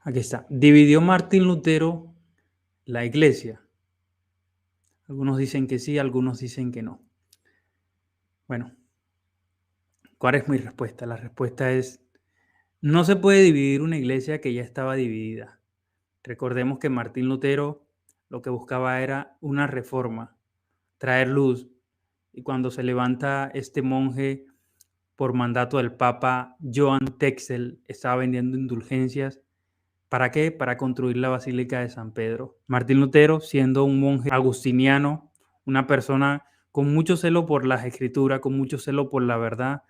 Aquí está. ¿Dividió Martín Lutero la iglesia? Algunos dicen que sí, algunos dicen que no. Bueno, ¿cuál es mi respuesta? La respuesta es, no se puede dividir una iglesia que ya estaba dividida. Recordemos que Martín Lutero lo que buscaba era una reforma, traer luz. Y cuando se levanta este monje por mandato del Papa Johann Texel, estaba vendiendo indulgencias. ¿Para qué? Para construir la Basílica de San Pedro. Martín Lutero, siendo un monje agustiniano, una persona con mucho celo por las escrituras, con mucho celo por la verdad,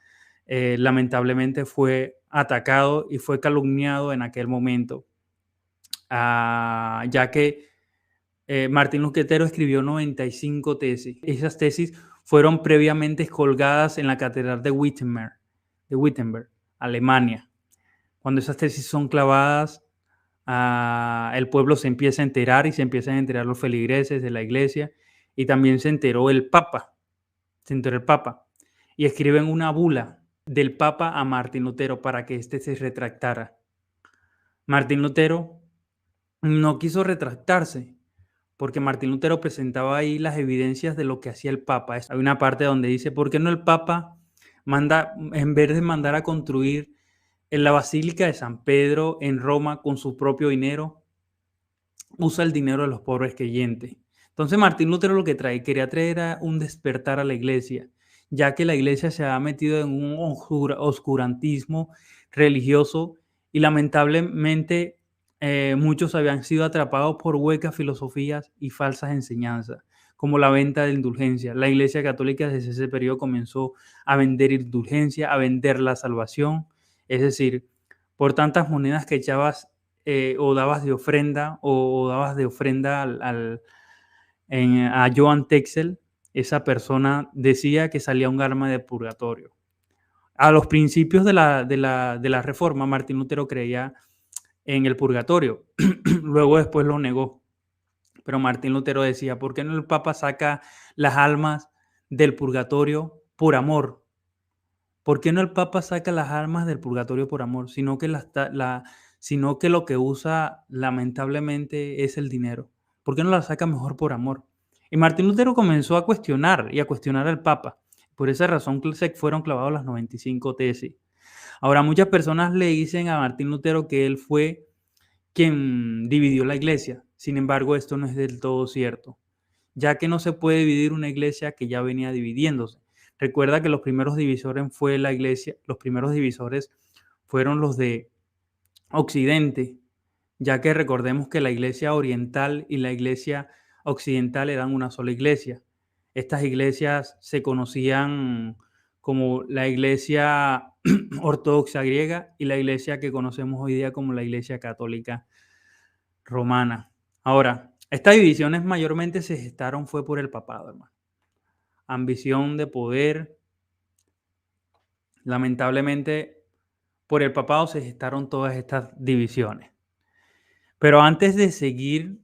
lamentablemente fue atacado y fue calumniado en aquel momento, ya que Martín Lutero escribió 95 tesis. Esas tesis fueron previamente colgadas en la Catedral de Wittenberg, Alemania. Cuando esas tesis son clavadas, el pueblo se empieza a enterar y se empiezan a enterar los feligreses de la iglesia, y también se enteró el Papa, y escriben una bula del Papa a Martín Lutero para que éste se retractara. Martín Lutero no quiso retractarse porque Martín Lutero presentaba ahí las evidencias de lo que hacía el Papa. Hay una parte donde dice, ¿por qué no el Papa manda, en vez de mandar a construir en la Basílica de San Pedro en Roma con su propio dinero, usa el dinero de los pobres creyentes? Entonces Martín Lutero lo que quería traer era un despertar a la iglesia, ya que la iglesia se ha metido en un oscurantismo religioso y lamentablemente muchos habían sido atrapados por huecas filosofías y falsas enseñanzas, como la venta de indulgencia. La iglesia católica desde ese periodo comenzó a vender indulgencia, a vender la salvación, es decir, por tantas monedas que echabas o dabas de ofrenda a Johann Texel, esa persona decía que salía un alma de purgatorio. A los principios de la reforma, Martín Lutero creía en el purgatorio. Luego después lo negó. Pero Martín Lutero decía, ¿por qué no el Papa saca las almas del purgatorio por amor? ¿Por qué no el Papa saca las almas del purgatorio por amor? Sino que lo que usa lamentablemente es el dinero. ¿Por qué no la saca mejor por amor? Y Martín Lutero comenzó a cuestionar al Papa. Por esa razón se fueron clavados las 95 tesis. Ahora, muchas personas le dicen a Martín Lutero que él fue quien dividió la iglesia. Sin embargo, esto no es del todo cierto, ya que no se puede dividir una iglesia que ya venía dividiéndose. Recuerda que los primeros divisores fueron los de Occidente, ya que recordemos que la iglesia oriental y la iglesia occidental eran una sola iglesia. Estas iglesias se conocían como la iglesia ortodoxa griega y la iglesia que conocemos hoy día como la iglesia católica romana. Ahora, estas divisiones mayormente se gestaron fue por el papado, hermano. Ambición de poder. Lamentablemente, por el papado se gestaron todas estas divisiones. Pero antes de seguir,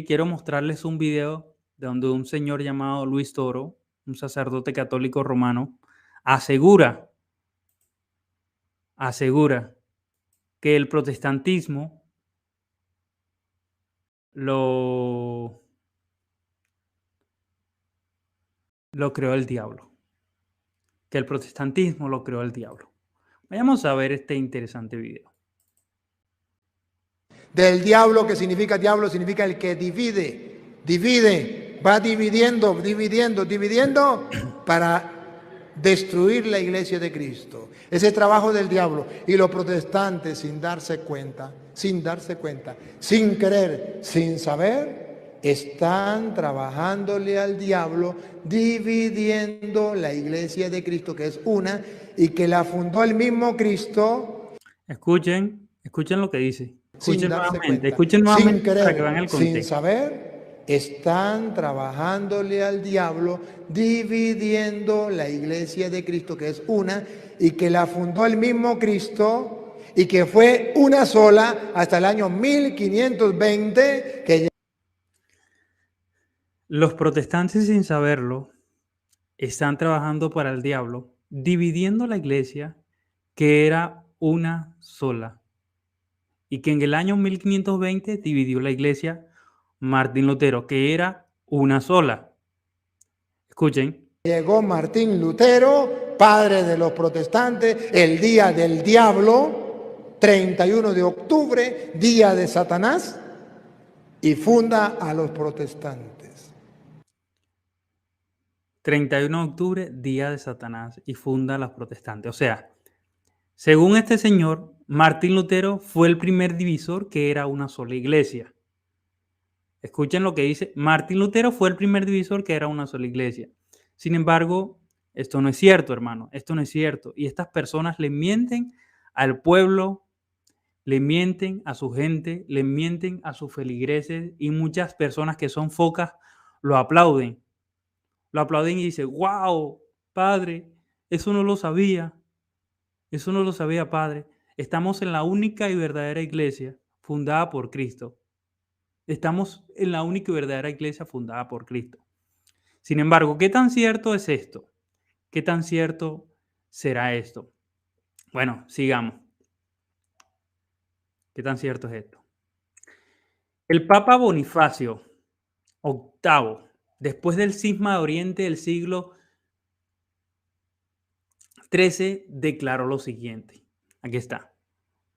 quiero mostrarles un video de donde un señor llamado Luis Toro, un sacerdote católico romano, asegura que el protestantismo lo creó el diablo. Que el protestantismo lo creó el diablo. Vayamos a ver este interesante video. Del diablo, que significa diablo, significa el que divide, va dividiendo para destruir la iglesia de Cristo. Ese trabajo del diablo. Y los protestantes, sin darse cuenta, sin querer, sin saber, están trabajándole al diablo, dividiendo la iglesia de Cristo, que es una, y que la fundó el mismo Cristo. Escuchen lo que dice. Escuchen nuevamente Sin querer, para que vean el contexto. Sin saber, están trabajándole al diablo, dividiendo la iglesia de Cristo, que es una, y que la fundó el mismo Cristo, y que fue una sola hasta el año 1520, que los protestantes, sin saberlo, están trabajando para el diablo, dividiendo la iglesia, que era una sola. y que en el año 1520 dividió la iglesia Martín Lutero, que era una sola. Escuchen. Llegó Martín Lutero, padre de los protestantes, el día del diablo, 31 de octubre, día de Satanás, y funda a los protestantes. 31 de octubre, día de Satanás, y funda a los protestantes. O sea, según este señor, Martín Lutero fue el primer divisor que era una sola iglesia. Escuchen lo que dice. Martín Lutero fue el primer divisor que era una sola iglesia. Sin embargo, esto no es cierto, hermano. Esto no es cierto. Y estas personas le mienten al pueblo, le mienten a su gente, le mienten a sus feligreses, y muchas personas que son focas lo aplauden. Lo aplauden y dicen, wow, padre, eso no lo sabía. Eso no lo sabía, padre. Estamos en la única y verdadera iglesia fundada por Cristo. Estamos en la única y verdadera iglesia fundada por Cristo. Sin embargo, ¿qué tan cierto es esto? ¿Qué tan cierto será esto? Bueno, sigamos. ¿Qué tan cierto es esto? El Papa Bonifacio VIII, después del cisma de Oriente del siglo XIII, declaró lo siguiente. Aquí está.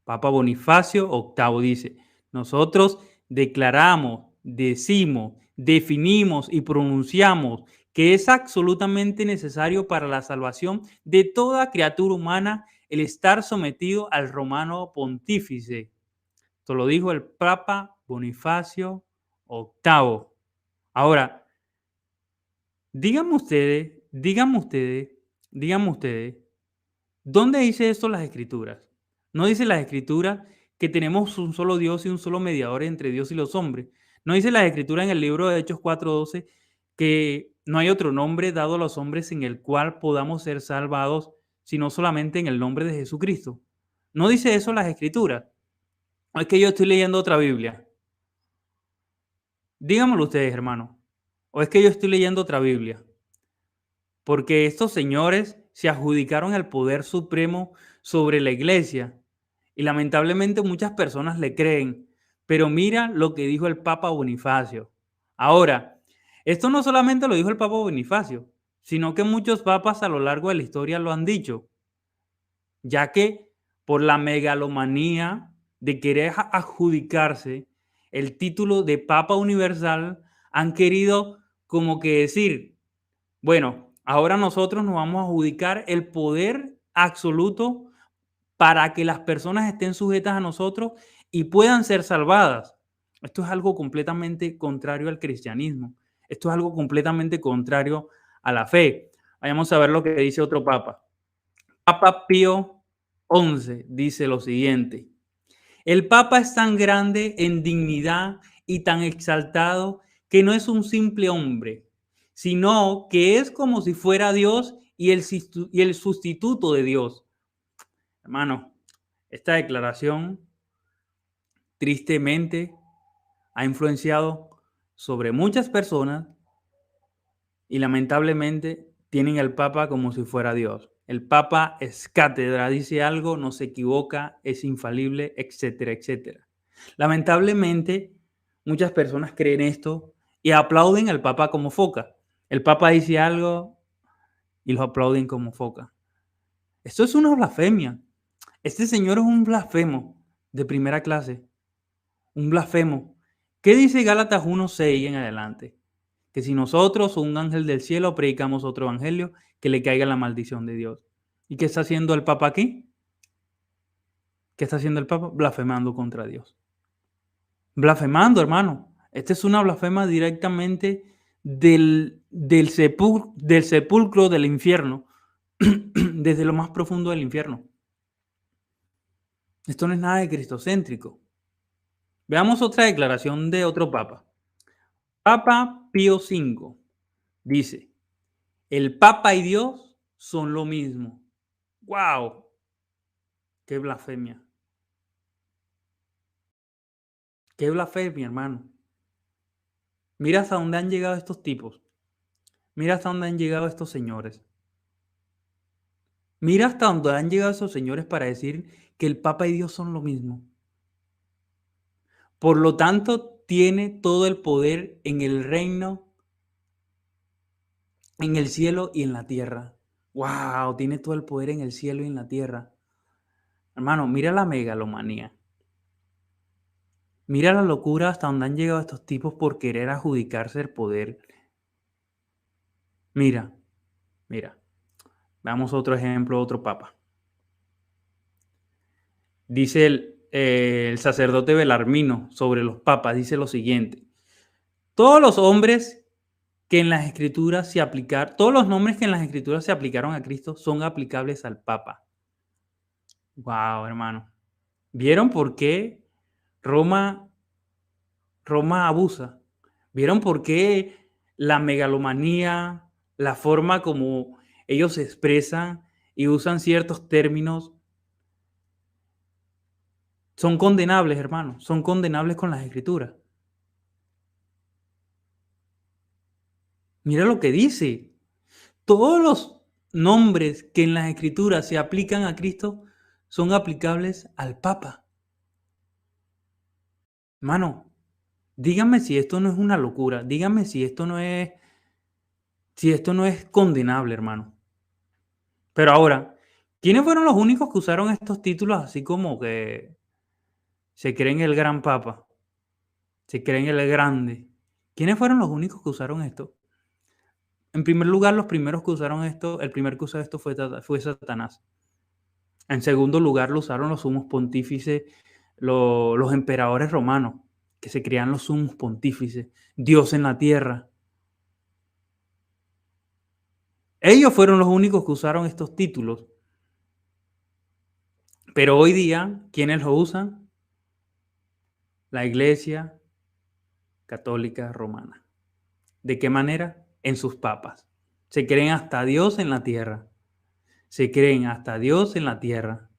Papa Bonifacio VIII dice, nosotros declaramos, decimos, definimos y pronunciamos que es absolutamente necesario para la salvación de toda criatura humana el estar sometido al romano pontífice. Esto lo dijo el Papa Bonifacio VIII. Ahora, díganme ustedes, ¿dónde dice esto las Escrituras? No dice las Escrituras que tenemos un solo Dios y un solo mediador entre Dios y los hombres. No dice las Escrituras en el libro de Hechos 4:12 que no hay otro nombre dado a los hombres en el cual podamos ser salvados, sino solamente en el nombre de Jesucristo. No dice eso las Escrituras. ¿O es que yo estoy leyendo otra Biblia? Díganmelo ustedes, hermano. ¿O es que yo estoy leyendo otra Biblia? Porque estos señores se adjudicaron el poder supremo sobre la iglesia y lamentablemente muchas personas le creen. Pero mira lo que dijo el Papa Bonifacio. Ahora, esto no solamente lo dijo el Papa Bonifacio, sino que muchos papas a lo largo de la historia lo han dicho, ya que por la megalomanía de querer adjudicarse el título de Papa Universal, han querido como que decir, bueno, ahora nosotros nos vamos a adjudicar el poder absoluto para que las personas estén sujetas a nosotros y puedan ser salvadas. Esto es algo completamente contrario al cristianismo. Esto es algo completamente contrario a la fe. Vayamos a ver lo que dice otro papa. Papa Pío XI dice lo siguiente. El papa es tan grande en dignidad y tan exaltado que no es un simple hombre, sino que es como si fuera Dios y el sustituto de Dios. Hermano, esta declaración tristemente ha influenciado sobre muchas personas y lamentablemente tienen al Papa como si fuera Dios. El Papa es cátedra, dice algo, no se equivoca, es infalible, etcétera, etcétera. Lamentablemente, muchas personas creen esto y aplauden al Papa como foca. El Papa dice algo y lo aplauden como foca. Esto es una blasfemia. Este señor es un blasfemo de primera clase. Un blasfemo. ¿Qué dice Gálatas 1:6 en adelante? Que si nosotros o un ángel del cielo predicamos otro evangelio, que le caiga la maldición de Dios. ¿Y qué está haciendo el Papa aquí? ¿Qué está haciendo el Papa? Blasfemando contra Dios. Blasfemando, hermano. Esta es una blasfema directamente del sepulcro del infierno, desde lo más profundo del infierno. Esto no es nada de cristocéntrico. Veamos otra declaración de otro papa. Papa Pío V dice, el Papa y Dios son lo mismo. ¡Wow! ¡Qué blasfemia! ¡Qué blasfemia, hermano! Mira hasta dónde han llegado estos tipos. Mira hasta dónde han llegado estos señores. Mira hasta dónde han llegado esos señores para decir que el Papa y Dios son lo mismo. Por lo tanto, tiene todo el poder en el reino, en el cielo y en la tierra. ¡Wow! Tiene todo el poder en el cielo y en la tierra. Hermano, mira la megalomanía. Mira la locura hasta donde han llegado estos tipos por querer adjudicarse el poder. Mira. Veamos otro ejemplo, otro papa. Dice el sacerdote Belarmino sobre los papas, dice lo siguiente. Todos los nombres que en las escrituras se aplicaron a Cristo son aplicables al papa. Wow, hermano. ¿Vieron por qué Roma abusa? ¿Vieron por qué la megalomanía, la forma como ellos se expresan y usan ciertos términos son condenables, hermano? Son condenables con las escrituras. Mira lo que dice. Todos los nombres que en las escrituras se aplican a Cristo son aplicables al Papa. Hermano, díganme si esto no es una locura. Díganme si esto no es condenable, hermano. Pero ahora, ¿quiénes fueron los únicos que usaron estos títulos así como que se creen el gran Papa? Se creen el grande. ¿Quiénes fueron los únicos que usaron esto? En primer lugar, los primeros que usaron esto, el primer que usó esto fue Satanás. En segundo lugar, lo usaron los sumos pontífices, los emperadores romanos, que se creían los sumos pontífices, Dios en la tierra. Ellos fueron los únicos que usaron estos títulos. Pero hoy día, ¿quiénes lo usan? La Iglesia Católica Romana. ¿De qué manera? En sus papas. Se creen hasta Dios en la tierra. Se creen hasta Dios en la tierra.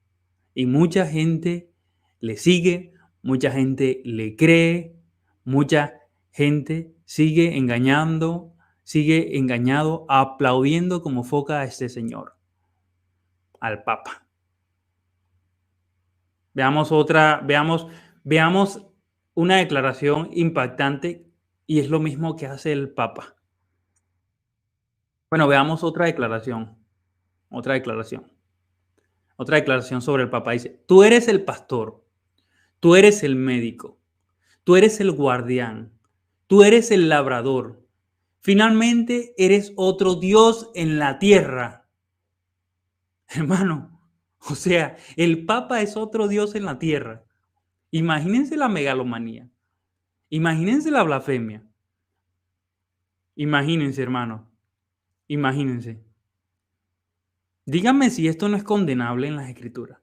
Y mucha gente le sigue, mucha gente le cree, mucha gente sigue engañado, aplaudiendo como foca a este señor, al Papa. Veamos una declaración impactante y es lo mismo que hace el Papa. Bueno, veamos otra declaración sobre el Papa. Dice, tú eres el pastor, tú eres el médico, tú eres el guardián, tú eres el labrador. Finalmente eres otro Dios en la tierra. Hermano, o sea, el Papa es otro Dios en la tierra. Imagínense la megalomanía. Imagínense la blasfemia. Imagínense, hermano. Imagínense. Díganme si esto no es condenable en las Escrituras.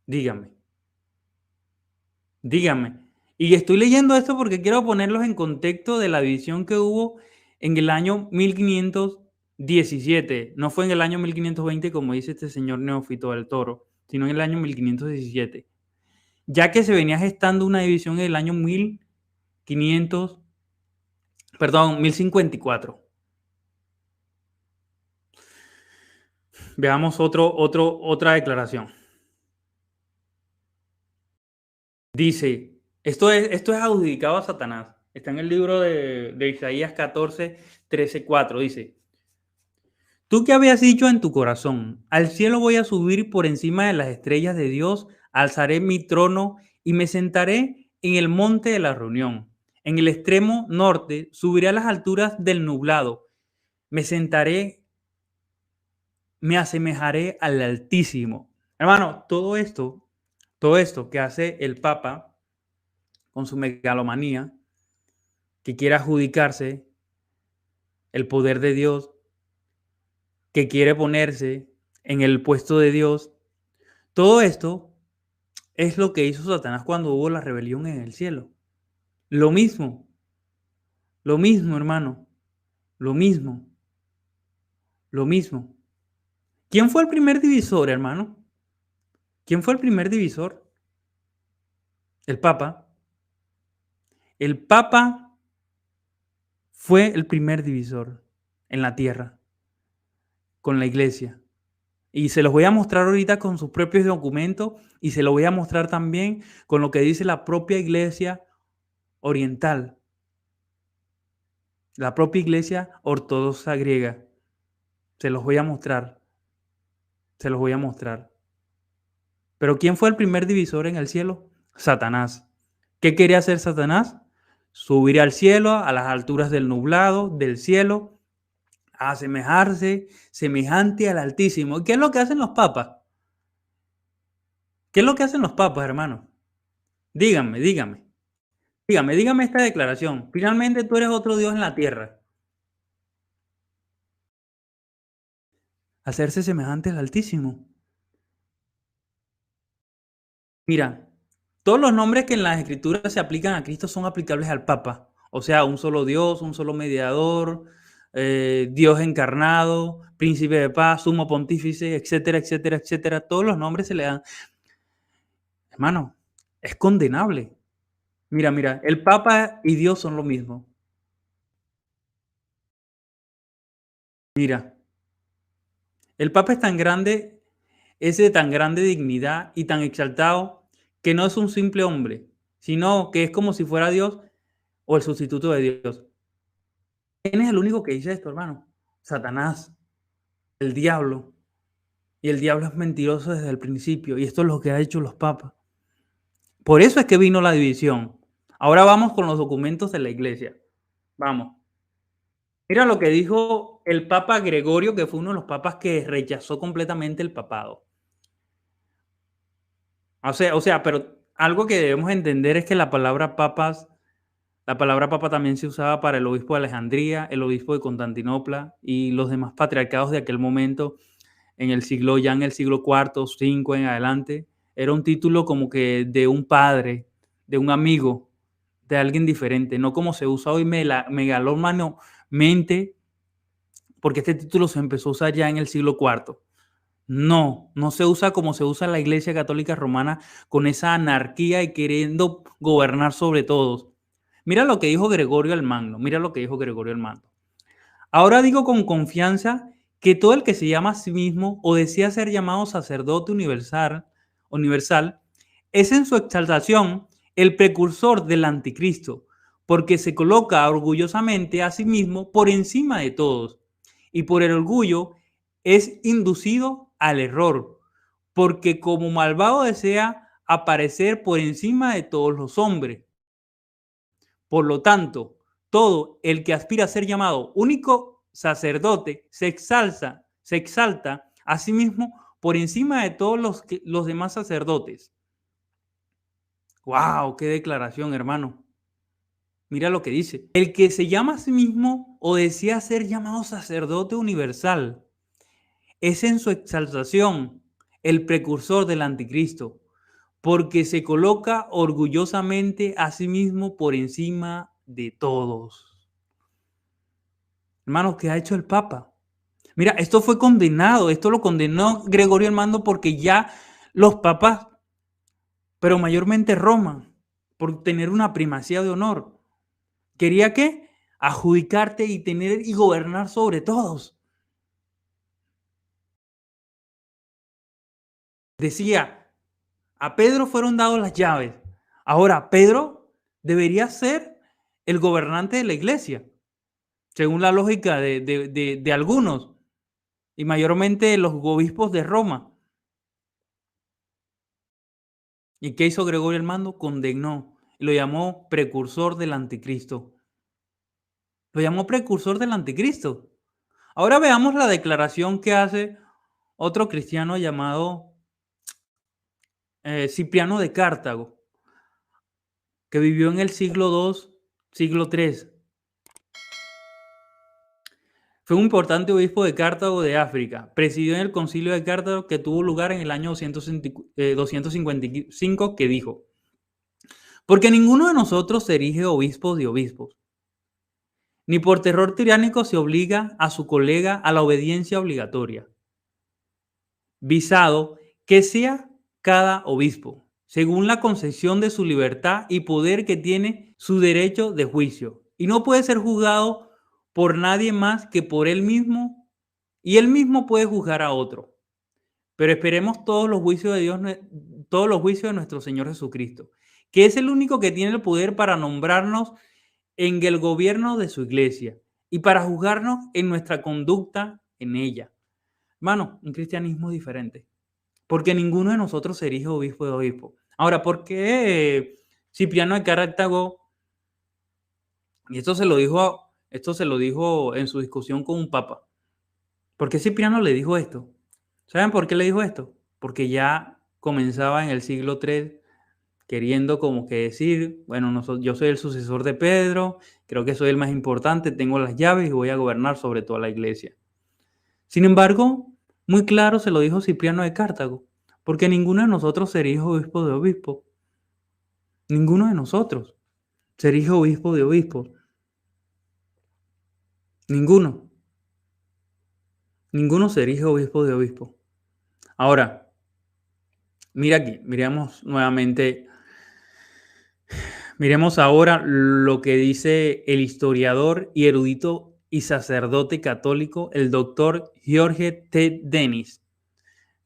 Díganme. Y estoy leyendo esto porque quiero ponerlos en contexto de la división que hubo en el año 1517. No fue en el año 1520, como dice este señor Neófito del Toro, sino en el año 1517. Ya que se venía gestando una división en el año 1054. Veamos otra declaración. Dice, esto es adjudicado a Satanás. Está en el libro de Isaías 14, 13, 4. Dice, tú que habías dicho en tu corazón, al cielo voy a subir por encima de las estrellas de Dios, alzaré mi trono y me sentaré en el monte de la reunión. En el extremo norte subiré a las alturas del nublado. Me sentaré, me asemejaré al Altísimo. Hermano, todo esto que hace el Papa con su megalomanía, que quiere adjudicarse el poder de Dios, que quiere ponerse en el puesto de Dios, todo esto es lo que hizo Satanás cuando hubo la rebelión en el cielo. Lo mismo, hermano, lo mismo. ¿Quién fue el primer divisor, hermano? ¿Quién fue el primer divisor? El Papa. El Papa fue el primer divisor en la tierra con la iglesia. Y se los voy a mostrar ahorita con sus propios documentos y se los voy a mostrar también con lo que dice la propia iglesia oriental, la propia iglesia ortodoxa griega. Se los voy a mostrar, se los voy a mostrar. Pero ¿quién fue el primer divisor en el cielo? Satanás. ¿Qué quería hacer Satanás? Subir al cielo, a las alturas del nublado, del cielo, a asemejarse, semejante al Altísimo. ¿Y qué es lo que hacen los papas? ¿Qué es lo que hacen los papas, hermano? Díganme, díganme. Dígame esta declaración. Finalmente tú eres otro Dios en la tierra. Hacerse semejante al Altísimo. Mira, todos los nombres que en las Escrituras se aplican a Cristo son aplicables al Papa. O sea, un solo Dios, un solo mediador, Dios encarnado, príncipe de paz, sumo pontífice, etcétera, etcétera, etcétera. Todos los nombres se le dan. Hermano, es condenable. Mira, el Papa y Dios son lo mismo. Mira, el Papa es tan grande, es de tan grande dignidad y tan exaltado que no es un simple hombre, sino que es como si fuera Dios o el sustituto de Dios. ¿Quién es el único que dice esto, hermano? Satanás, el diablo. Y el diablo es mentiroso desde el principio. Y esto es lo que ha hecho los papas. Por eso es que vino la división. Ahora vamos con los documentos de la iglesia. Vamos. Mira lo que dijo el Papa Gregorio, que fue uno de los papas que rechazó completamente el papado. O sea, pero algo que debemos entender es que la palabra papa también se usaba para el obispo de Alejandría, el obispo de Constantinopla y los demás patriarcados de aquel momento, en el siglo IV, V en adelante. Era un título como que de un padre, de un amigo, de alguien diferente, no como se usa hoy megalómanamente, porque este título se empezó a usar ya en el siglo IV. No se usa como se usa en la Iglesia Católica Romana, con esa anarquía y queriendo gobernar sobre todos. Mira lo que dijo Gregorio el Magno, Ahora digo con confianza que todo el que se llama a sí mismo o desea ser llamado sacerdote universal es en su exaltación el precursor del anticristo, porque se coloca orgullosamente a sí mismo por encima de todos y por el orgullo es inducido al error, porque como malvado desea aparecer por encima de todos los hombres. Por lo tanto, todo el que aspira a ser llamado único sacerdote se exalta a sí mismo por encima de todos los demás sacerdotes. ¡Wow! ¡Qué declaración, hermano! Mira lo que dice. El que se llama a sí mismo o desea ser llamado sacerdote universal es en su exaltación el precursor del anticristo, porque se coloca orgullosamente a sí mismo por encima de todos. Hermanos, ¿qué ha hecho el Papa? Mira, esto fue condenado, esto lo condenó Gregorio el Magno porque ya los papas, pero mayormente Roma, por tener una primacía de honor, quería ¿qué? Adjudicarte y tener y gobernar sobre todos. Decía, a Pedro fueron dadas las llaves. Ahora, Pedro debería ser el gobernante de la iglesia, según la lógica de algunos, y mayormente los obispos de Roma. ¿Y qué hizo Gregorio el Magno? Condenó, lo llamó precursor del anticristo. Lo llamó precursor del anticristo. Ahora veamos la declaración que hace otro cristiano llamado Cipriano de Cartago, que vivió en el siglo II, siglo III. Fue un importante obispo de Cartago de África. Presidió en el concilio de Cartago que tuvo lugar en el año 255, que dijo: porque ninguno de nosotros se erige obispo de obispos, ni por terror tiránico se obliga a su colega a la obediencia obligatoria, visado que sea cada obispo, según la concesión de su libertad y poder que tiene su derecho de juicio, y no puede ser juzgado por nadie más que por él mismo, y él mismo puede juzgar a otro. Pero esperemos todos los juicios de Dios, todos los juicios de nuestro Señor Jesucristo, que es el único que tiene el poder para nombrarnos en el gobierno de su iglesia y para juzgarnos en nuestra conducta en ella. Hermano, un cristianismo diferente, porque ninguno de nosotros se erige obispo de obispo. Ahora, ¿por qué Cipriano de Cartago, y esto se lo dijo en su discusión con un papa? ¿Por qué Cipriano le dijo esto? ¿Saben por qué le dijo esto? Porque ya comenzaba en el siglo III queriendo como que decir, bueno, yo soy el sucesor de Pedro, creo que soy el más importante, tengo las llaves y voy a gobernar sobre toda la iglesia. Sin embargo, muy claro se lo dijo Cipriano de Cartago, porque ninguno de nosotros se erige obispo de obispo. Ninguno de nosotros se erige obispo de obispo. Ninguno. Ninguno se erige obispo de obispo. Ahora, mira aquí, miremos ahora lo que dice el historiador y erudito y sacerdote católico, el doctor George T. Dennis.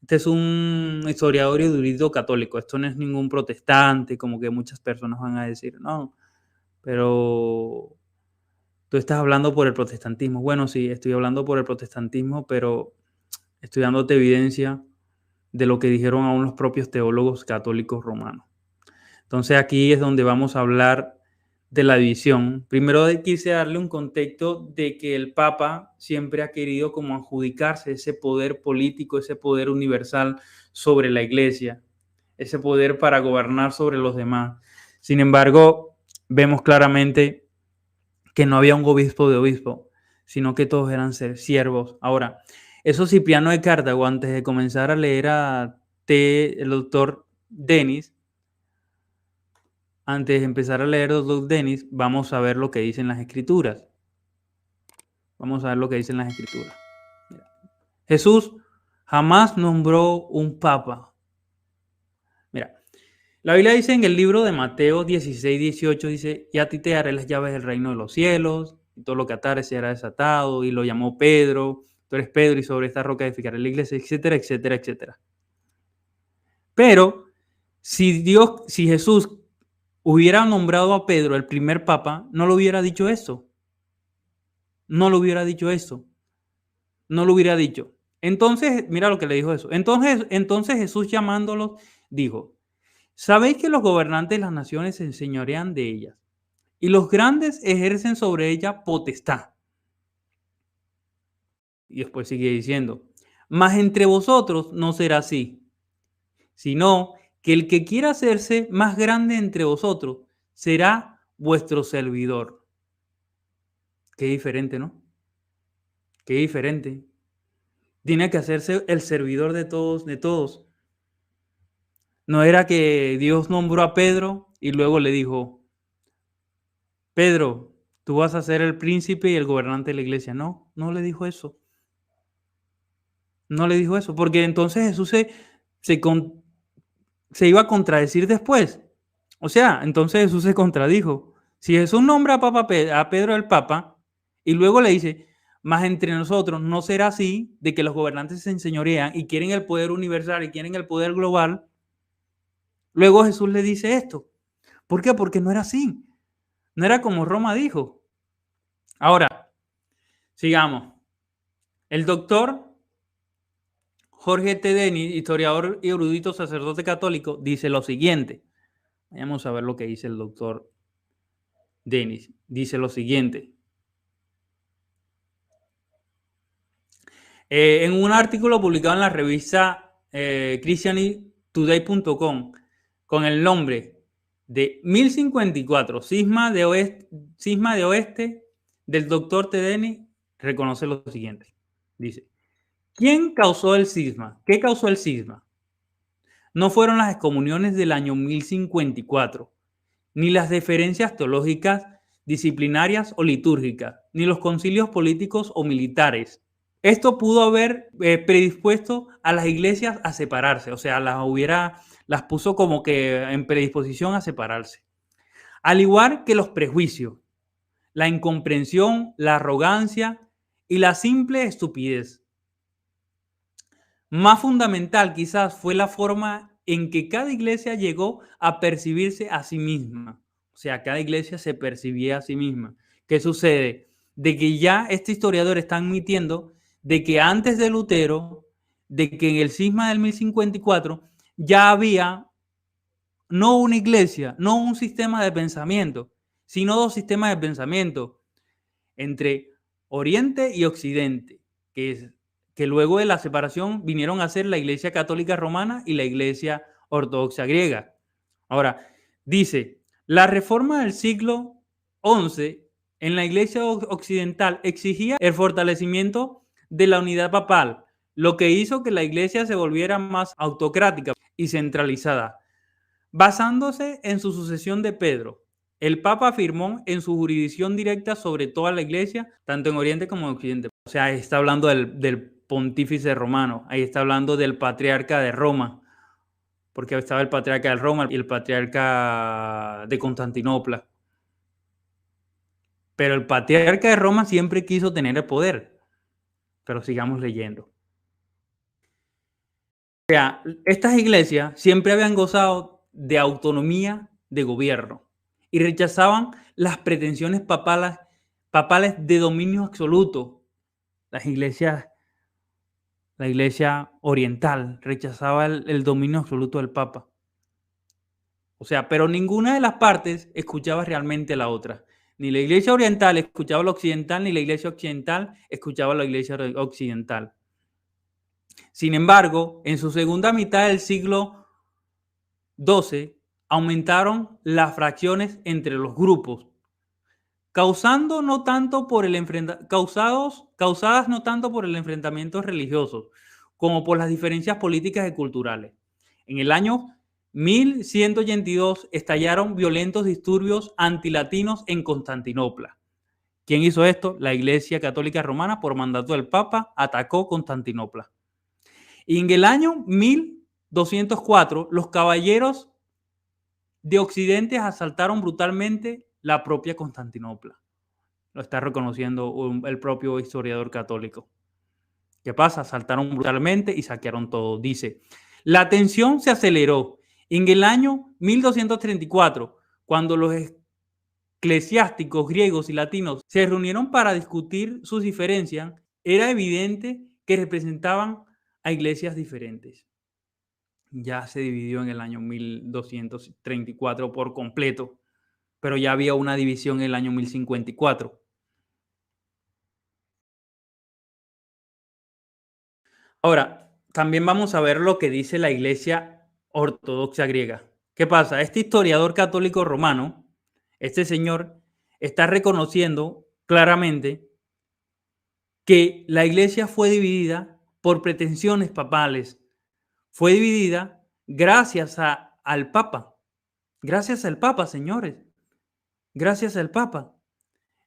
Este es un historiador y erudito católico. Esto no es ningún protestante, como que muchas personas van a decir, no, pero tú estás hablando por el protestantismo. Bueno, sí, estoy hablando por el protestantismo, pero estoy dándote evidencia de lo que dijeron aún los propios teólogos católicos romanos. Entonces aquí es donde vamos a hablar de la división. Primero quise darle un contexto de que el Papa siempre ha querido como adjudicarse ese poder político, ese poder universal sobre la Iglesia, ese poder para gobernar sobre los demás. Sin embargo, vemos claramente que no había un obispo de obispo, sino que todos eran siervos. Ahora, eso Cipriano de Cartago, antes de comenzar a leer el doctor Dennis, antes de empezar a leer el doctor Dennis, vamos a ver lo que dicen las escrituras. Vamos a ver lo que dicen las escrituras. Mira. Jesús jamás nombró un papa. Mira, la Biblia dice en el libro de Mateo 16, 18, dice, y a ti te daré las llaves del reino de los cielos, y todo lo que atares será desatado, y lo llamó Pedro, tú eres Pedro, y sobre esta roca edificaré la iglesia, etcétera, etcétera, etcétera. Pero si Jesús hubiera nombrado a Pedro el primer papa, no lo hubiera dicho eso. No lo hubiera dicho eso. No lo hubiera dicho. Entonces, mira lo que le dijo eso. Entonces Jesús llamándolos dijo, ¿sabéis que los gobernantes de las naciones se enseñorean de ellas y los grandes ejercen sobre ella potestad? Y después sigue diciendo, mas entre vosotros no será así, sino que el que quiera hacerse más grande entre vosotros será vuestro servidor. Qué diferente, ¿no? Qué diferente. Tiene que hacerse el servidor de todos, de todos. No era que Dios nombró a Pedro y luego le dijo, Pedro, tú vas a ser el príncipe y el gobernante de la iglesia. No, no le dijo eso. No le dijo eso, porque entonces Jesús se iba a contradecir después. O sea, entonces Jesús se contradijo. Si Jesús nombra a Pedro el Papa y luego le dice, mas entre nosotros no será así de que los gobernantes se enseñorean y quieren el poder universal y quieren el poder global, luego Jesús le dice esto. ¿Por qué? Porque no era así. No era como Roma dijo. Ahora, sigamos. El doctor Jorge T. Dennis, historiador y erudito sacerdote católico, dice lo siguiente. Vamos a ver lo que dice el doctor Dennis. Dice lo siguiente. En un artículo publicado en la revista christianitoday.com con el nombre de 1054, Cisma de Oeste del doctor T. Dennis, reconoce lo siguiente. Dice, ¿quién causó el cisma? ¿Qué causó el cisma? No fueron las excomuniones del año 1054, ni las diferencias teológicas, disciplinarias o litúrgicas, ni los concilios políticos o militares. Esto pudo haber predispuesto a las iglesias a separarse, o sea, las puso como que en predisposición a separarse. Al igual que los prejuicios, la incomprensión, la arrogancia y la simple estupidez. Más fundamental quizás fue la forma en que cada iglesia llegó a percibirse a sí misma. O sea, cada iglesia se percibía a sí misma. ¿Qué sucede? De que ya este historiador está admitiendo de que antes de Lutero, de que en el cisma del 1054 ya había no una iglesia, no un sistema de pensamiento, sino dos sistemas de pensamiento entre Oriente y Occidente, que luego de la separación vinieron a ser la Iglesia Católica Romana y la Iglesia Ortodoxa Griega. Ahora, dice, la reforma del siglo XI en la Iglesia Occidental exigía el fortalecimiento de la unidad papal, lo que hizo que la Iglesia se volviera más autocrática y centralizada. Basándose en su sucesión de Pedro, el Papa afirmó en su jurisdicción directa sobre toda la Iglesia, tanto en Oriente como en Occidente. O sea, ahí está hablando del pontífice romano, ahí está hablando del patriarca de Roma, porque estaba el patriarca de Roma y el patriarca de Constantinopla. Pero el patriarca de Roma siempre quiso tener el poder. Pero sigamos leyendo. O sea, estas iglesias siempre habían gozado de autonomía de gobierno y rechazaban las pretensiones papales de dominio absoluto. La iglesia oriental rechazaba el dominio absoluto del Papa. O sea, pero ninguna de las partes escuchaba realmente a la otra. Ni la iglesia oriental escuchaba a la occidental, ni la iglesia occidental escuchaba a la iglesia occidental. Sin embargo, en su segunda mitad del siglo XII, aumentaron las fracciones entre los grupos, causadas no tanto por el enfrentamiento religioso como por las diferencias políticas y culturales. En el año 1182 estallaron violentos disturbios antilatinos en Constantinopla. ¿Quién hizo esto? La Iglesia Católica Romana, por mandato del Papa, atacó Constantinopla. Y en el año 1204, los caballeros de Occidente asaltaron brutalmente la propia Constantinopla. Lo está reconociendo el propio historiador católico. ¿Qué pasa? Asaltaron brutalmente y saquearon todo. Dice, la tensión se aceleró. En el año 1234, cuando los eclesiásticos griegos y latinos se reunieron para discutir sus diferencias, era evidente que representaban a iglesias diferentes. Ya se dividió en el año 1234 por completo, pero ya había una división en el año 1054. Ahora, también vamos a ver lo que dice la Iglesia Ortodoxa Griega. ¿Qué pasa? Este historiador católico romano, este señor, está reconociendo claramente que la Iglesia fue dividida por pretensiones papales. Fue dividida gracias al Papa. Gracias al Papa, señores. Gracias al Papa.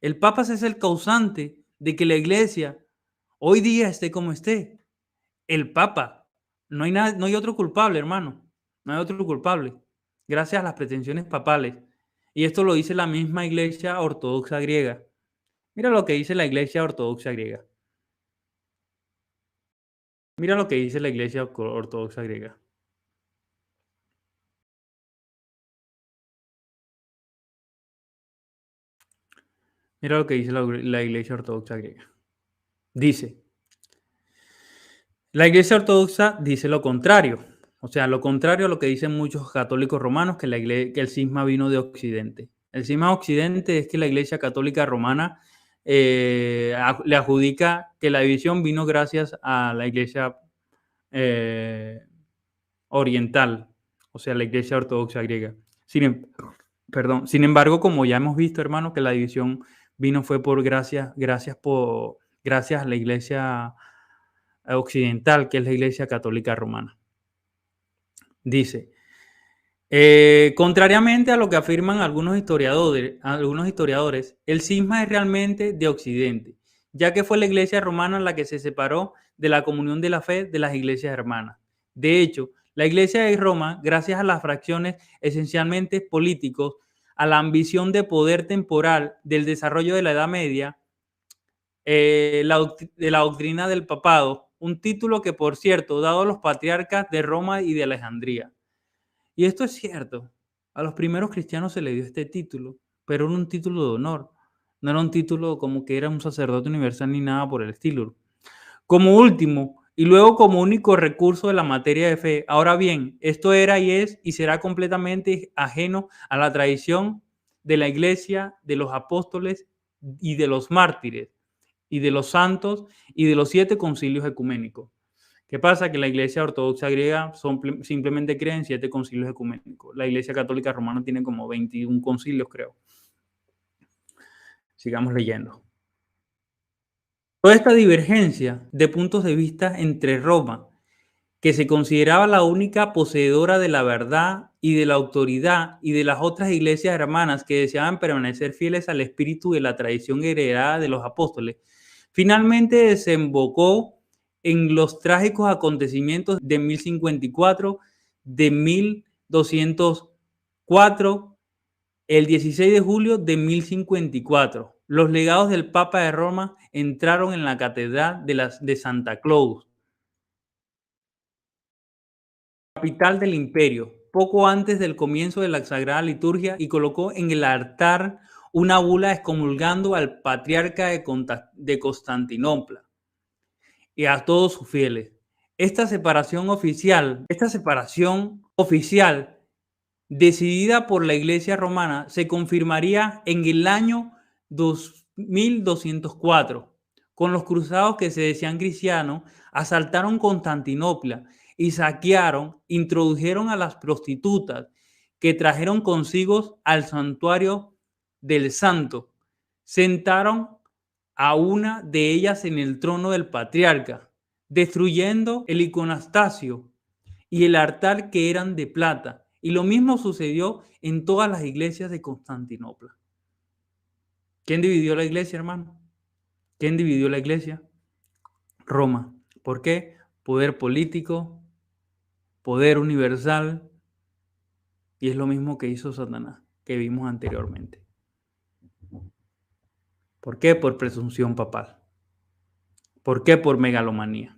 El Papa es el causante de que la Iglesia hoy día esté como esté. El Papa. No hay otro culpable, hermano. No hay otro culpable. Gracias a las pretensiones papales. Y esto lo dice la misma Iglesia Ortodoxa Griega. Mira lo que dice la Iglesia Ortodoxa Griega. Mira lo que dice la Iglesia Ortodoxa Griega. Mira lo que dice la Iglesia Ortodoxa Griega. Dice, la Iglesia Ortodoxa dice lo contrario. O sea, lo contrario a lo que dicen muchos católicos romanos, que el cisma vino de Occidente. El cisma de Occidente es que la Iglesia Católica Romana le adjudica que la división vino gracias a la Iglesia oriental, o sea, la Iglesia Ortodoxa griega. Sin embargo, como ya hemos visto, hermano, que la división fue por gracias a la Iglesia occidental, que es la Iglesia Católica Romana. Dice, contrariamente a lo que afirman algunos historiadores, el cisma es realmente de Occidente, ya que fue la Iglesia romana la que se separó de la comunión de la fe de las iglesias hermanas. De hecho, la Iglesia de Roma, gracias a las fracciones esencialmente políticos, a la ambición de poder temporal del desarrollo de la Edad Media, de la doctrina del papado, un título que, por cierto, dado a los patriarcas de Roma y de Alejandría. Y esto es cierto. A los primeros cristianos se le dio este título, pero era un título de honor. No era un título como que era un sacerdote universal ni nada por el estilo. Como último, y luego como único recurso de la materia de fe. Ahora bien, esto era y es y será completamente ajeno a la tradición de la Iglesia, de los apóstoles y de los mártires, y de los santos y de los 7 concilios ecuménicos. ¿Qué pasa? Que la Iglesia Ortodoxa griega simplemente cree en 7 concilios ecuménicos. La Iglesia Católica Romana tiene como 21 concilios, creo. Sigamos leyendo. Toda esta divergencia de puntos de vista entre Roma, que se consideraba la única poseedora de la verdad y de la autoridad, y de las otras iglesias hermanas que deseaban permanecer fieles al espíritu de la tradición heredada de los apóstoles, finalmente desembocó en los trágicos acontecimientos de 1054, de 1204, el 16 de julio de 1054. Los legados del Papa de Roma entraron en la catedral de Santa Claus, capital del imperio, poco antes del comienzo de la Sagrada Liturgia, y colocó en el altar una bula excomulgando al patriarca de Constantinopla y a todos sus fieles. Esta separación oficial, decidida por la Iglesia romana, se confirmaría en el año 2204, con los cruzados que se decían cristianos, asaltaron Constantinopla y saquearon, introdujeron a las prostitutas que trajeron consigo al santuario del santo, sentaron a una de ellas en el trono del patriarca, destruyendo el iconostasio y el altar que eran de plata. Y lo mismo sucedió en todas las iglesias de Constantinopla. ¿Quién dividió la iglesia, hermano? ¿Quién dividió la iglesia? Roma. ¿Por qué? Poder político, poder universal, y es lo mismo que hizo Satanás, que vimos anteriormente. ¿Por qué? Por presunción papal. ¿Por qué? Por megalomanía.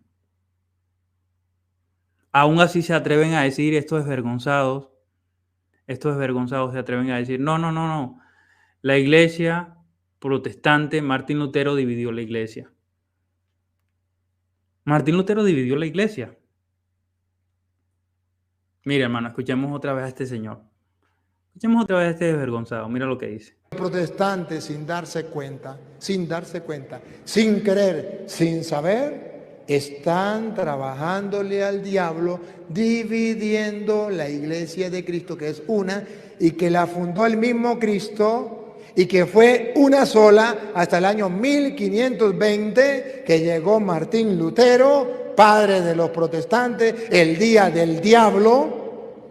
Aún así se atreven a decir estos desvergonzados, se atreven a decir, no. La iglesia protestante, Martín Lutero dividió la iglesia. Martín Lutero dividió la iglesia. Mira, hermano, escuchemos otra vez a este señor. Escuchemos otra vez a este desvergonzado. Mira lo que dice. Protestantes sin darse cuenta, sin querer, sin saber, están trabajándole al diablo, dividiendo la iglesia de Cristo, que es una, y que la fundó el mismo Cristo, y que fue una sola hasta el año 1520, que llegó Martín Lutero, padre de los protestantes, el día del diablo,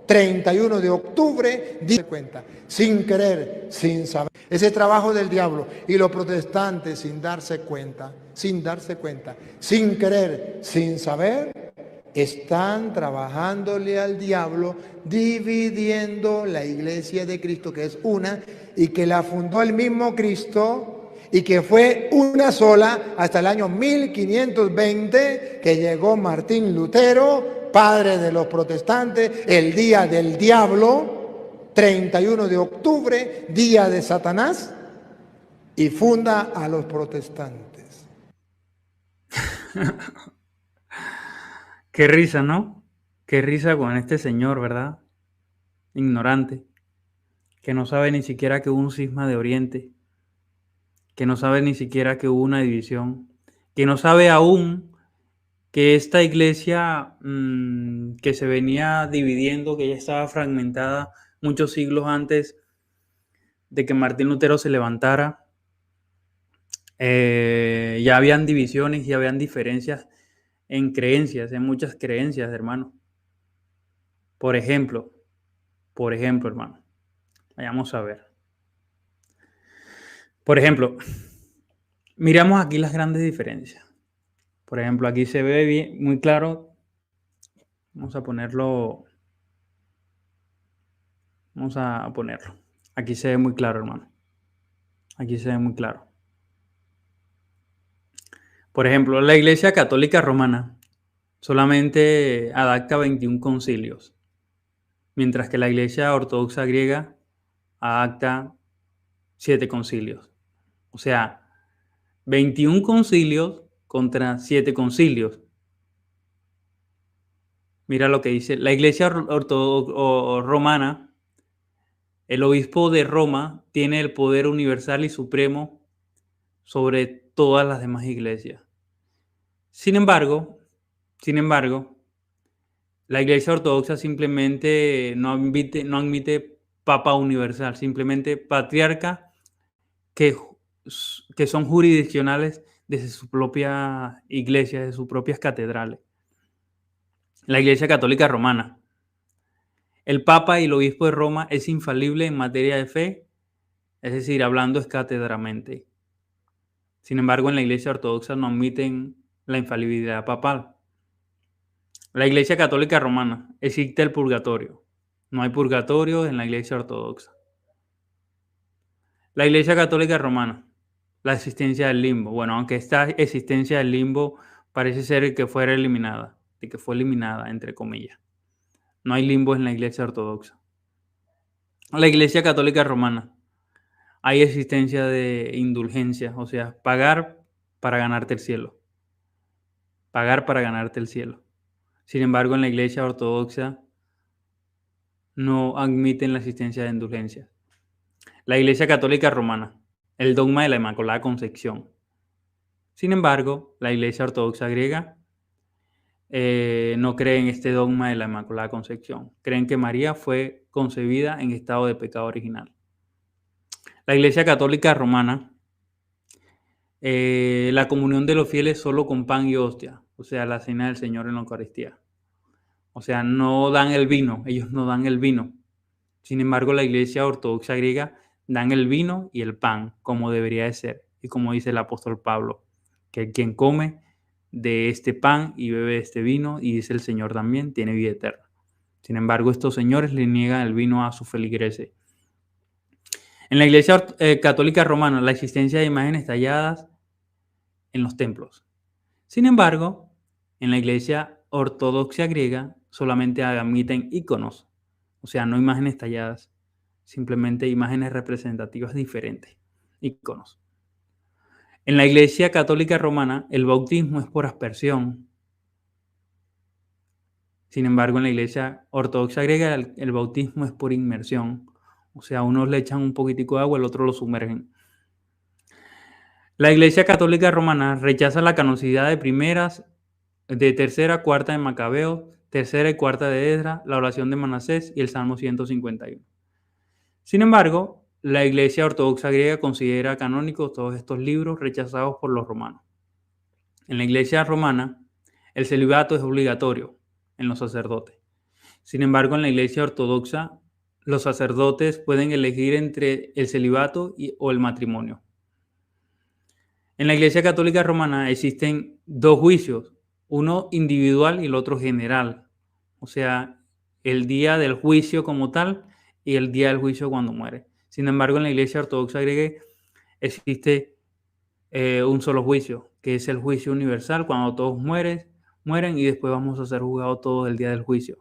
31 de octubre, dice cuenta, sin querer, sin saber. Ese trabajo del diablo, y los protestantes sin darse cuenta, sin querer, sin saber, están trabajándole al diablo, dividiendo la iglesia de Cristo, que es una, y que la fundó el mismo Cristo, y que fue una sola hasta el año 1520, que llegó Martín Lutero, padre de los protestantes, el día del diablo, 31 de octubre, día de Satanás, y funda a los protestantes. Qué risa, ¿no? Qué risa con este señor, ¿verdad? Ignorante, que no sabe ni siquiera que hubo un cisma de Oriente, que no sabe ni siquiera que hubo una división, que no sabe aún que esta iglesia que se venía dividiendo, que ya estaba fragmentada muchos siglos antes de que Martín Lutero se levantara, ya habían divisiones, ya habían diferencias en creencias, en muchas creencias, hermano. Por ejemplo, hermano, vayamos a ver. Por ejemplo, miramos aquí las grandes diferencias. Por ejemplo, aquí se ve bien, muy claro. Vamos a ponerlo. Aquí se ve muy claro, hermano. Aquí se ve muy claro. Por ejemplo, la Iglesia Católica Romana solamente adapta 21 concilios. mientras que la Iglesia Ortodoxa griega adapta 7 concilios. O sea, 21 concilios contra 7 concilios. Mira lo que dice la Iglesia romana. El obispo de Roma tiene el poder universal y supremo sobre todas las demás iglesias. Sin embargo, la Iglesia Ortodoxa simplemente no admite papa universal, simplemente patriarca que son jurisdiccionales desde su propia iglesia, de sus propias catedrales. La Iglesia Católica Romana. El Papa y el Obispo de Roma es infalible en materia de fe, es decir, hablando escatedramente. Sin embargo, en la Iglesia Ortodoxa no admiten la infalibilidad papal. La Iglesia Católica Romana. Existe el purgatorio. No hay purgatorio en la Iglesia Ortodoxa. La Iglesia Católica Romana. La existencia del limbo. Bueno, aunque esta existencia del limbo parece ser que fue eliminada, entre comillas. No hay limbo en la Iglesia Ortodoxa. La Iglesia Católica Romana. Hay existencia de indulgencia, o sea, pagar para ganarte el cielo. Pagar para ganarte el cielo. Sin embargo, en la Iglesia Ortodoxa no admiten la existencia de indulgencia. La Iglesia Católica Romana, el dogma de la Inmaculada Concepción. Sin embargo, la Iglesia Ortodoxa griega no cree en este dogma de la Inmaculada Concepción. Creen que María fue concebida en estado de pecado original. La Iglesia Católica Romana, la comunión de los fieles solo con pan y hostia, o sea, la cena del Señor en la Eucaristía. O sea, no dan el vino, ellos no dan el vino. Sin embargo, la Iglesia Ortodoxa griega dan el vino y el pan, como debería de ser. Y como dice el apóstol Pablo, que quien come de este pan y bebe de este vino, y dice el Señor también, tiene vida eterna. Sin embargo, estos señores le niegan el vino a sus feligreses. En la Iglesia Católica Romana, la existencia de imágenes talladas en los templos. Sin embargo, en la Iglesia Ortodoxa griega solamente admiten íconos, o sea, no imágenes talladas, simplemente imágenes representativas diferentes, íconos. En la Iglesia Católica Romana, el bautismo es por aspersión. Sin embargo, en la Iglesia Ortodoxa griega, el bautismo es por inmersión. O sea, unos le echan un poquitico de agua, el otro lo sumergen. La Iglesia Católica Romana rechaza la canonicidad de tercera, cuarta de Macabeo, tercera y cuarta de Esdras, la oración de Manasés y el Salmo 151. Sin embargo, la Iglesia Ortodoxa griega considera canónicos todos estos libros rechazados por los romanos. En la Iglesia romana, el celibato es obligatorio en los sacerdotes. Sin embargo, en la Iglesia Ortodoxa, los sacerdotes pueden elegir entre el celibato o el matrimonio. En la Iglesia Católica Romana existen 2 juicios, uno individual y el otro general. O sea, el día del juicio como tal y el día del juicio cuando muere. Sin embargo, en la Iglesia Ortodoxa griega existe un solo juicio, que es el juicio universal, cuando todos mueren y después vamos a ser juzgados todos el día del juicio.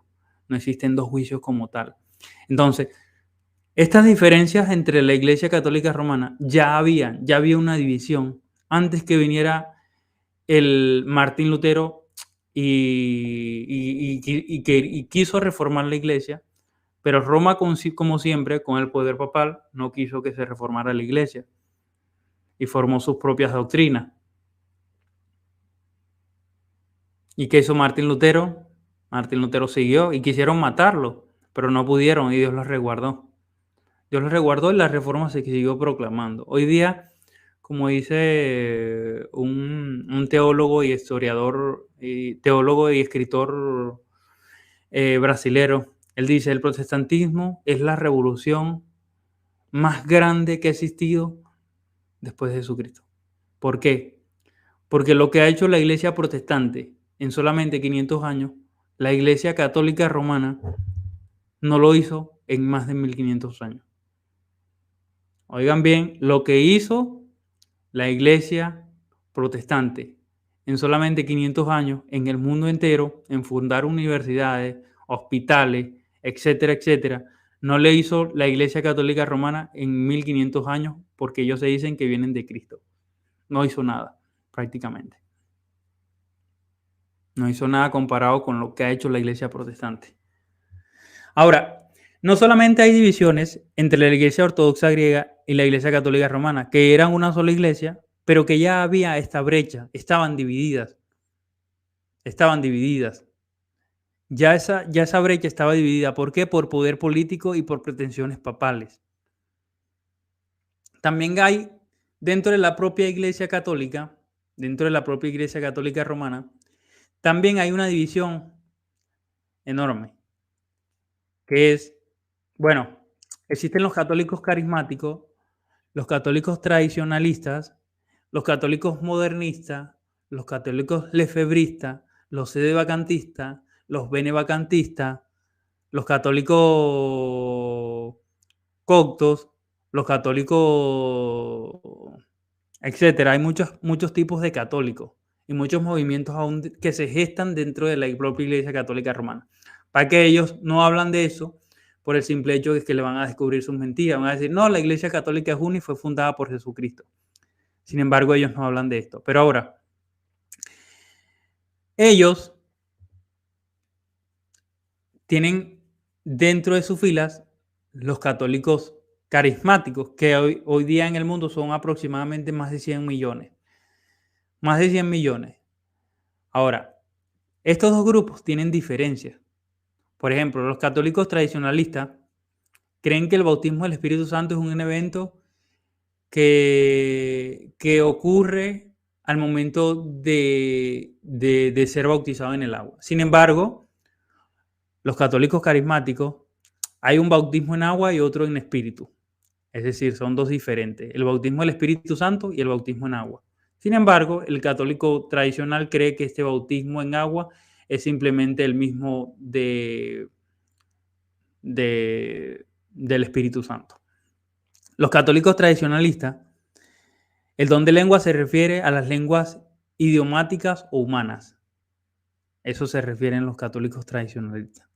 No existen 2 juicios como tal. Entonces, estas diferencias entre la Iglesia Católica Romana ya había una división antes que viniera el Martín Lutero y quiso reformar la Iglesia, pero Roma, como siempre, con el poder papal, no quiso que se reformara la Iglesia y formó sus propias doctrinas. ¿Y qué hizo Martín Lutero? Martín Lutero siguió y quisieron matarlo, pero no pudieron y Dios los resguardó. Dios los resguardó y la reforma se siguió proclamando. Hoy día, como dice un teólogo y historiador, teólogo y escritor brasilero, él dice, el protestantismo es la revolución más grande que ha existido después de Jesucristo. ¿Por qué? Porque lo que ha hecho la Iglesia protestante en solamente 500 años, la Iglesia Católica Romana no lo hizo en más de 1500 años. Oigan bien, lo que hizo la Iglesia protestante en solamente 500 años en el mundo entero, en fundar universidades, hospitales, etcétera, etcétera, no le hizo la Iglesia Católica Romana en 1500 años, porque ellos se dicen que vienen de Cristo. No hizo nada, prácticamente. No hizo nada comparado con lo que ha hecho la Iglesia protestante. Ahora, no solamente hay divisiones entre la Iglesia Ortodoxa griega y la Iglesia Católica Romana, que eran una sola iglesia, pero que ya había esta brecha, estaban divididas. Ya esa brecha estaba dividida. ¿Por qué? Por poder político y por pretensiones papales. También hay dentro de la propia Iglesia Católica, dentro de la propia Iglesia Católica Romana, también hay una división enorme, que es, bueno, existen los católicos carismáticos, los católicos tradicionalistas, los católicos modernistas, los católicos lefebristas, los sedevacantistas, los benevacantistas, los católicos coptos, los católicos, etcétera. Hay muchos tipos de católicos y muchos movimientos aún que se gestan dentro de la propia Iglesia Católica Romana. Para que ellos no hablan de eso por el simple hecho de que le van a descubrir sus mentiras. Van a decir, no, la Iglesia Católica es una y fue fundada por Jesucristo. Sin embargo, ellos no hablan de esto. Pero ahora, ellos tienen dentro de sus filas los católicos carismáticos, que hoy día en el mundo son aproximadamente más de 100 millones. Más de 100 millones. Ahora, estos dos grupos tienen diferencias. Por ejemplo, los católicos tradicionalistas creen que el bautismo del Espíritu Santo es un evento que ocurre al momento de ser bautizado en el agua. Sin embargo, los católicos carismáticos, hay un bautismo en agua y otro en espíritu. Es decir, son dos diferentes. El bautismo del Espíritu Santo y el bautismo en agua. Sin embargo, el católico tradicional cree que este bautismo en agua es simplemente el mismo del Espíritu Santo. Los católicos tradicionalistas, el don de lengua se refiere a las lenguas idiomáticas o humanas. Eso se refieren los católicos tradicionalistas.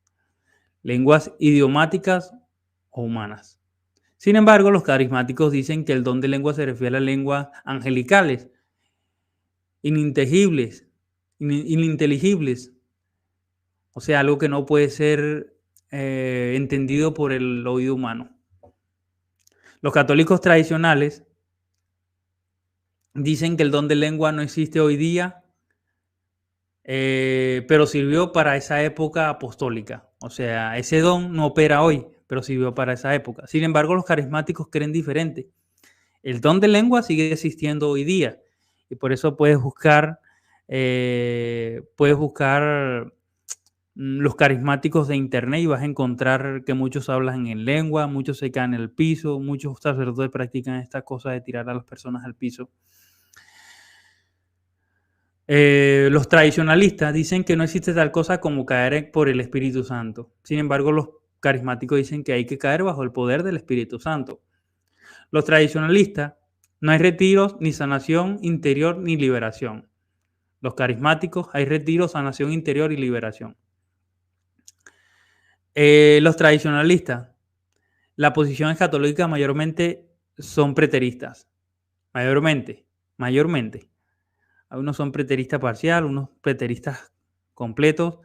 Lenguas idiomáticas o humanas. Sin embargo, los carismáticos dicen que el don de lengua se refiere a lenguas angelicales, ininteligibles, o sea, algo que no puede ser entendido por el oído humano. Los católicos tradicionales dicen que el don de lengua no existe hoy día, pero sirvió para esa época apostólica. O sea, ese don no opera hoy, pero sirvió para esa época. Sin embargo, los carismáticos creen diferente. El don de lengua sigue existiendo hoy día y por eso puedes buscar los carismáticos de internet y vas a encontrar que muchos hablan en lengua, muchos se caen en el piso, muchos sacerdotes practican esta cosa de tirar a las personas al piso. Los tradicionalistas dicen que no existe tal cosa como caer por el Espíritu Santo. Sin embargo, los carismáticos dicen que hay que caer bajo el poder del Espíritu Santo. Los tradicionalistas, no hay retiros, ni sanación interior, ni liberación. Los carismáticos, hay retiro, sanación interior y liberación. Los tradicionalistas, la posición escatológica mayormente son preteristas. Mayormente. Algunos son preteristas parcial, unos preteristas completos,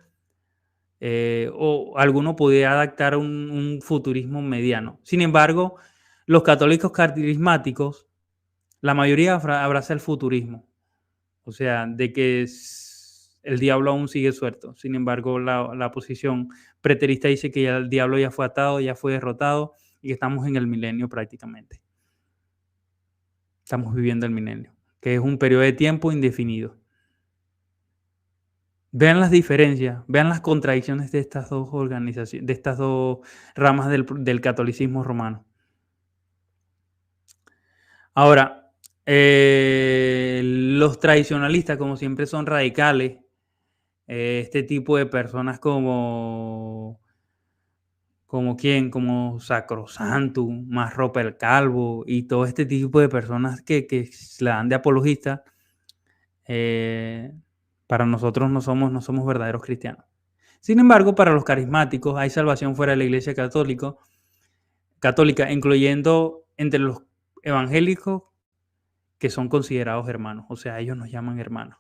o alguno podría adaptar un futurismo mediano. Sin embargo, los católicos carismáticos, la mayoría abraza el futurismo. O sea, de que el diablo aún sigue suelto. Sin embargo, la posición preterista dice que ya el diablo ya fue atado, ya fue derrotado y que estamos en el milenio prácticamente. Estamos viviendo el milenio, que es un periodo de tiempo indefinido. Vean las diferencias, vean las contradicciones de estas dos organizaciones, de estas dos ramas del catolicismo romano. Ahora, los tradicionalistas, como siempre, son radicales. Este tipo de personas como quién, como Sacrosantum, más Ropa el Calvo y todo este tipo de personas que se la dan de apologistas, para nosotros no somos verdaderos cristianos. Sin embargo, para los carismáticos hay salvación fuera de la Iglesia católica, incluyendo entre los evangélicos que son considerados hermanos. O sea, ellos nos llaman hermanos,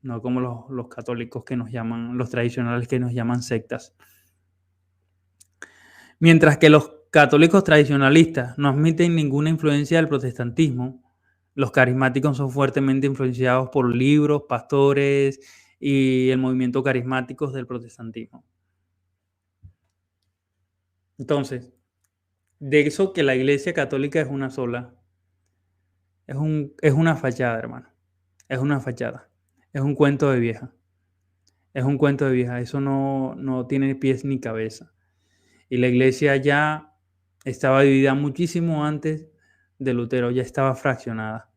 no como los católicos que nos llaman, los tradicionales que nos llaman sectas. Mientras que los católicos tradicionalistas no admiten ninguna influencia del protestantismo, los carismáticos son fuertemente influenciados por libros, pastores y el movimiento carismático del protestantismo. Entonces, de eso que la Iglesia Católica es una sola, es una fachada, hermano. Es una fachada. Es un cuento de vieja. Es un cuento de vieja. Eso no tiene pies ni cabeza. Y la Iglesia ya estaba dividida muchísimo antes de Lutero. Ya estaba fraccionada.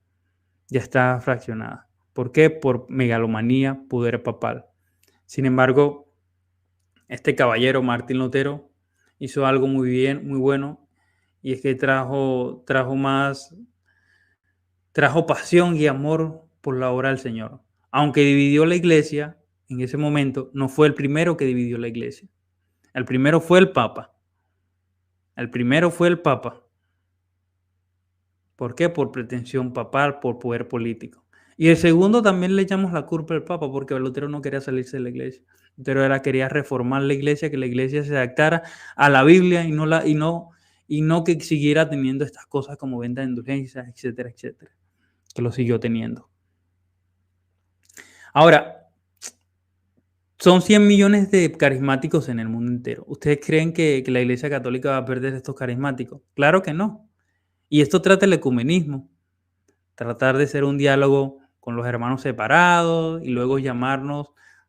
Ya estaba fraccionada. ¿Por qué? Por megalomanía, poder papal. Sin embargo, este caballero, Martín Lutero, hizo algo muy bien, muy bueno. Y es que trajo pasión y amor por la obra del Señor. Aunque dividió la iglesia, en ese momento no fue el primero que dividió la iglesia. El primero fue el Papa. El primero fue el Papa. ¿Por qué? Por pretensión papal, por poder político. Y el segundo también le echamos la culpa al Papa, porque Lutero no quería salirse de la iglesia. Lutero quería reformar la iglesia, que la iglesia se adaptara a la Biblia y no que siguiera teniendo estas cosas como venta de indulgencias, etcétera, etcétera, que lo siguió teniendo. Ahora, son 100 millones de carismáticos en el mundo entero. ¿Ustedes creen que la Iglesia Católica va a perder estos carismáticos? Claro que no. Y esto trata el ecumenismo. Tratar de ser un diálogo con los hermanos separados y luego llamarnos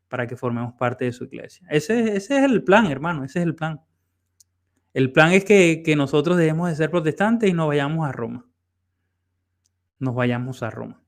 para que formemos parte de su iglesia. Ese es el plan, hermano. Ese es el plan. El plan es que nosotros dejemos de ser protestantes y nos vayamos a Roma. Nos vayamos a Roma.